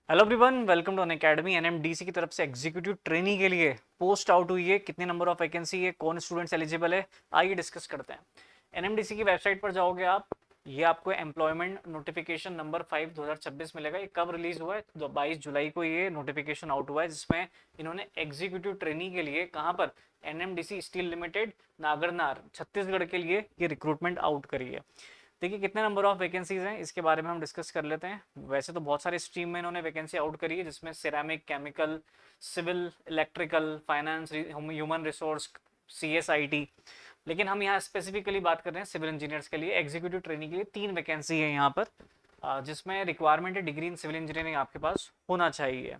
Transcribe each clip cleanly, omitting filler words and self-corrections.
Hello everyone, welcome to Unacademy. NMDC की तरफ से एग्जीक्यूटिव ट्रेनी के लिए पोस्ट आउट हुई है। कितने नंबर ऑफ वैकेंसी है, कौन स्टूडेंट्स एलिजिबल है, आइए डिस्कस करते हैं। एनएमडीसी की वेबसाइट पर जाओगे आप, ये आपको एम्प्लॉयमेंट नोटिफिकेशन नंबर 5 2026 मिलेगा। ये कब रिलीज हुआ है? 22 जुलाई को ये नोटिफिकेशन आउट हुआ है, जिसमें इन्होंने एग्जीक्यूटिव ट्रेनी के लिए कहाँ पर, NMDC steel limited Nagarnar Chhattisgarh के लिए ये रिक्रूटमेंट आउट करी है। देखिए कितने नंबर ऑफ वैकेंसीज हैं, इसके बारे में हम डिस्कस कर लेते हैं। वैसे तो बहुत सारे स्ट्रीम में इन्होंने वैकेंसी आउट करी है, जिसमें ceramic, chemical, civil, electrical, finance, human resource, CSIT। लेकिन हम यहाँ स्पेसिफिकली बात कर रहे हैं सिविल इंजीनियर्स के लिए। एग्जीक्यूटिव ट्रेनिंग के लिए 3 वैकेंसी है यहाँ पर, जिसमें रिक्वायरमेंट है डिग्री इन सिविल इंजीनियरिंग आपके पास होना चाहिए।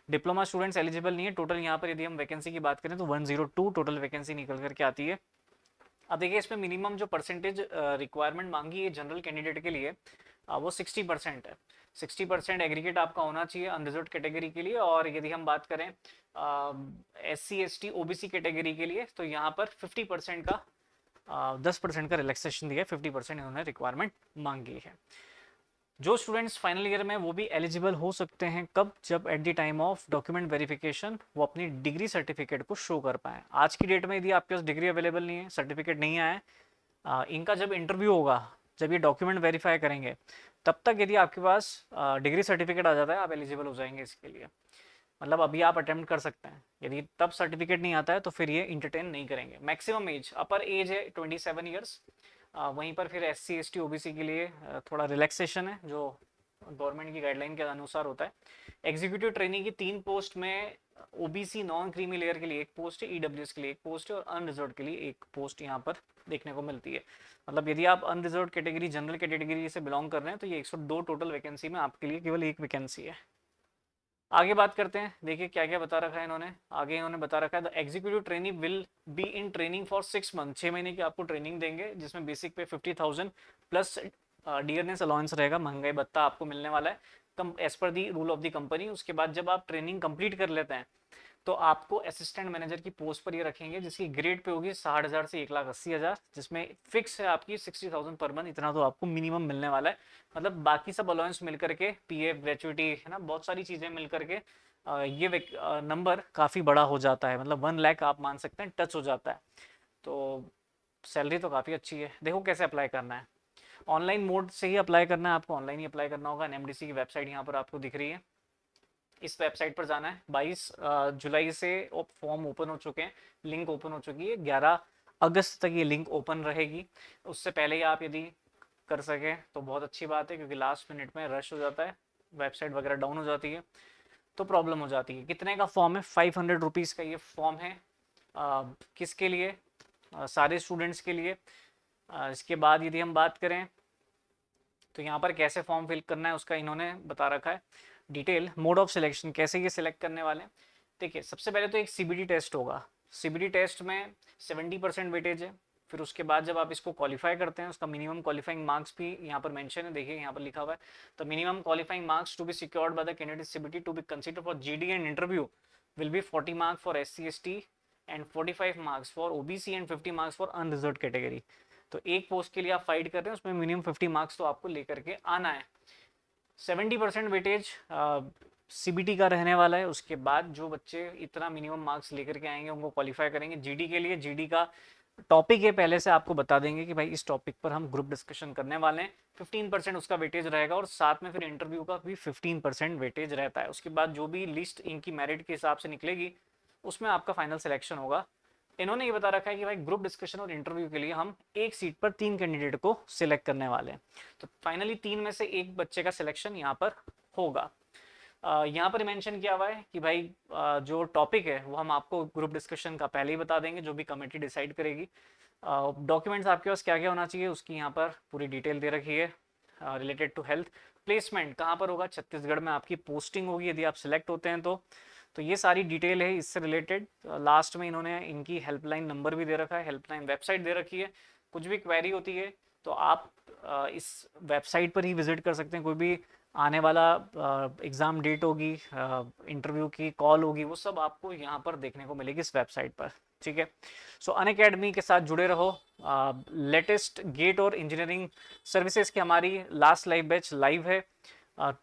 डिप्लोमा स्टूडेंट्स एलिजिबल नहीं है। टोटल यहाँ पर यदि हम वैकेंसी की बात करें तो 102 टोटल वैकेंसी निकल करके आती है। अब देखिए इसमें मिनिमम जो परसेंटेज रिक्वायरमेंट मांगी है जनरल कैंडिडेट के लिए, वो 60% है। 60% एग्रीगेट आपका होना चाहिए अनरिजर्व कैटेगरी के लिए। और यदि हम बात करें SC ST OBC कैटेगरी के लिए, तो यहाँ पर 50% का 10% का रिलैक्सेशन दिया है। 50% इन्होंने रिक्वायरमेंट मांगी है। जो स्टूडेंट्स फाइनल ईयर में, वो भी एलिजिबल हो सकते हैं कब? जब at the time of document verification वो अपनी डिग्री सर्टिफिकेट को शो कर पाए। आज की डेट में यदि आपके पास डिग्री अवेलेबल नहीं है, सर्टिफिकेट नहीं आया है, इनका जब इंटरव्यू होगा, जब ये डॉक्यूमेंट वेरीफाई करेंगे, तब तक यदि आपके पास डिग्री सर्टिफिकेट आ जाता है, आप एलिजिबल हो जाएंगे इसके लिए। मतलब अभी आप अटेम्प्ट कर सकते हैं। यदि तब सर्टिफिकेट नहीं आता है तो फिर ये इंटरटेन नहीं करेंगे। मैक्सिमम एज, अपर एज है 27 ईयर्स। वहीं पर फिर SC ST OBC के लिए थोड़ा रिलैक्सेशन है, जो गवर्नमेंट की गाइडलाइन के अनुसार होता है। एग्जीक्यूटिव ट्रेनिंग की 3 पोस्ट में OBC नॉन क्रीमी लेयर के लिए एक पोस्ट है, EWS के लिए एक पोस्ट है, और अनरिजर्व के लिए एक पोस्ट यहाँ पर देखने को मिलती है। मतलब यदि आप अनरिजर्व कैटेगरी, जनरल कैटेगरी से बिलोंग कर रहे हैं, तो ये 102 टोटल वैकेंसी में आपके लिए केवल एक वैकेंसी है। आगे बात करते हैं। देखिए क्या क्या बता रखा है इन्होंने। आगे इन्होंने बता रखा है the executive trainee will be in training for 6 month. 6 महीने की आपको ट्रेनिंग देंगे, जिसमें बेसिक पे 50,000 प्लस डियरनेस अलाउंस रहेगा, महंगाई भत्ता आपको मिलने वाला है कम as per the rule of the company. उसके बाद जब आप ट्रेनिंग कंप्लीट कर लेते हैं, तो आपको असिस्टेंट मैनेजर की पोस्ट पर ये रखेंगे, जिसकी ग्रेड पे होगी 60,000 से 1,80,000, जिसमें फिक्स है आपकी 60,000 पर मंथ। इतना तो आपको मिनिमम मिलने वाला है। मतलब बाकी सब अलाउंस मिल करके, PF, ग्रेचुइटी है ना, बहुत सारी चीज़ें मिल करके ये नंबर काफ़ी बड़ा हो जाता है। मतलब 1 लाख आप मान सकते हैं टच हो जाता है। तो सैलरी तो काफ़ी अच्छी है। देखो कैसे अप्लाई करना है। ऑनलाइन मोड से ही अप्लाई करना है आपको, ऑनलाइन ही अप्लाई करना होगा। NMDC की वेबसाइट यहाँ पर आपको दिख रही है, इस वेबसाइट पर जाना है। 22 जुलाई से फॉर्म ओपन हो चुके हैं, लिंक ओपन हो चुकी है। 11 अगस्त तक ये लिंक ओपन रहेगी। उससे पहले ही आप यदि कर सकें तो बहुत अच्छी बात है, क्योंकि लास्ट मिनट में रश हो जाता है, वेबसाइट वगैरह डाउन हो जाती है, तो प्रॉब्लम हो जाती है। कितने का फॉर्म है? 500 रुपीज़ का ये फॉर्म है। किसके लिए? सारे स्टूडेंट्स के लिए। इसके बाद यदि हम बात करें, तो यहाँ पर कैसे फॉर्म फिल करना है उसका इन्होंने बता रखा है डिटेल। मोड ऑफ सिलेक्शन, कैसे ये सिलेक्ट करने वाले हैं। देखिए सबसे पहले तो एक CBT टेस्ट होगा। CBT टेस्ट में 70% वेटेज है। फिर उसके बाद जब आप इसको क्वालिफाई करते हैं, उसका मिनिमम क्वालिफाइंग मार्क्स भी यहाँ पर मेंशन है। देखिए यहाँ पर लिखा हुआ है, तो minimum qualifying marks to be secured by the candidate CBT to be consider for GD and interview will be 40 marks for SC ST and 45 marks for OBC and 50 marks for unreserve category. तो एक post के लिए आप fight कर रहे हैं, उसमें minimum 50 marks तो आपको लेकर के आना है। 70% वेटेज CBT का रहने वाला है। उसके बाद जो बच्चे इतना मिनिमम मार्क्स लेकर के आएंगे, उनको क्वालिफाई करेंगे। GD के लिए, GD का टॉपिक है, पहले से आपको बता देंगे कि भाई इस टॉपिक पर हम ग्रुप डिस्कशन करने वाले हैं। 15% उसका वेटेज रहेगा, और साथ में फिर इंटरव्यू का भी 15% वेटेज रहता है। उसके बाद जो भी लिस्ट इनकी मेरिट के हिसाब से निकलेगी, उसमें आपका फाइनल सिलेक्शन होगा। इन्होंने ये बता रखा है कि भाई ग्रुप डिस्कशन और इंटरव्यू के लिए हम एक सीट पर 3 कैंडिडेट को सिलेक्ट करने वाले हैं। तो फाइनली 3 में से एक बच्चे का सिलेक्शन यहाँ पर होगा। यहाँ पर मेंशन किया हुआ है कि भाई जो टॉपिक है वो हम आपको ग्रुप डिस्कशन का पहले ही बता देंगे, जो भी कमेटी डिसाइड करेगी। डॉक्यूमेंट्स आपके पास क्या क्या होना चाहिए, उसकी यहाँ पर पूरी डिटेल दे रखी है। रिलेटेड टू हेल्थ, प्लेसमेंट कहाँ पर होगा? छत्तीसगढ़ में आपकी पोस्टिंग होगी यदि आप सिलेक्ट होते हैं तो ये सारी डिटेल है इससे रिलेटेड। लास्ट में इन्होंने इनकी हेल्पलाइन नंबर भी दे रखा है, हेल्पलाइन वेबसाइट दे रखी है। कुछ भी क्वेरी होती है तो आप इस वेबसाइट पर ही विजिट कर सकते हैं। कोई भी आने वाला एग्ज़ाम डेट होगी, इंटरव्यू की कॉल होगी, वो सब आपको यहाँ पर देखने को मिलेगी इस वेबसाइट पर। ठीक है, सो अनअकैडमी के साथ जुड़े रहो। लेटेस्ट गेट और इंजीनियरिंग सर्विसेज की हमारी लास्ट लाइव बैच लाइव है।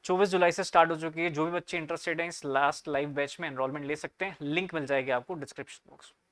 24 जुलाई से स्टार्ट हो चुकी है। जो भी बच्चे इंटरेस्टेड हैं इस लास्ट लाइव बैच में एनरोलमेंट ले सकते हैं, लिंक मिल जाएगी आपको डिस्क्रिप्शन बॉक्स में।